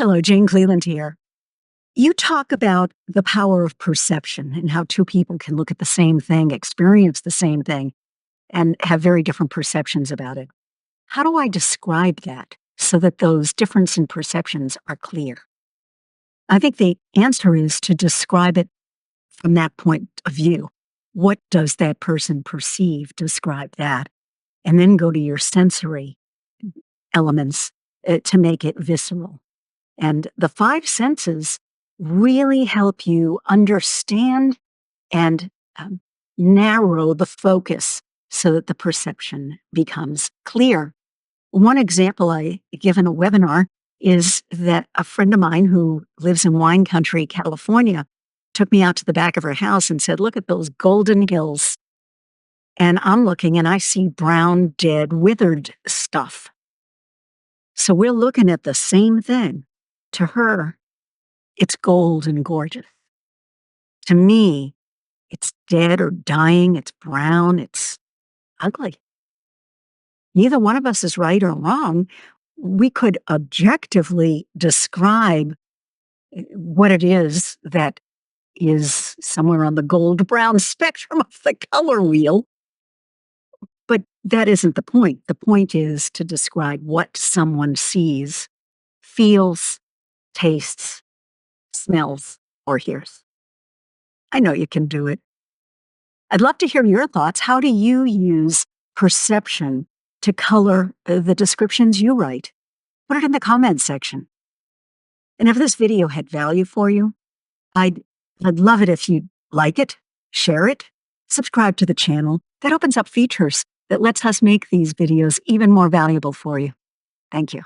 Hello, Jane Cleland here. You talk about the power of perception and how two people can look at the same thing, experience the same thing, and have very different perceptions about it. How do I describe that so that those difference in perceptions are clear? I think the answer is to describe it from that point of view. What does that person perceive? Describe that. And then go to your sensory elements to make it visceral. And the five senses really help you understand and narrow the focus so that the perception becomes clear. One example I give in a webinar is that a friend of mine who lives in wine country, California, took me out to the back of her house and said, "Look at those golden hills." And I'm looking and I see brown, dead, withered stuff. So we're looking at the same thing. To her, it's gold and gorgeous. To me, it's dead or dying, it's brown, it's ugly. Neither one of us is right or wrong. We could objectively describe what it is that is somewhere on the gold-brown spectrum of the color wheel, but that isn't the point. The point is to describe what someone sees, feels, tastes, smells, or hears. I know you can do it. I'd love to hear your thoughts. How do you use perception to color the descriptions you write? Put it in the comments section. And if this video had value for you, I'd love it if you'd like it, share it, subscribe to the channel. That opens up features that lets us make these videos even more valuable for you. Thank you.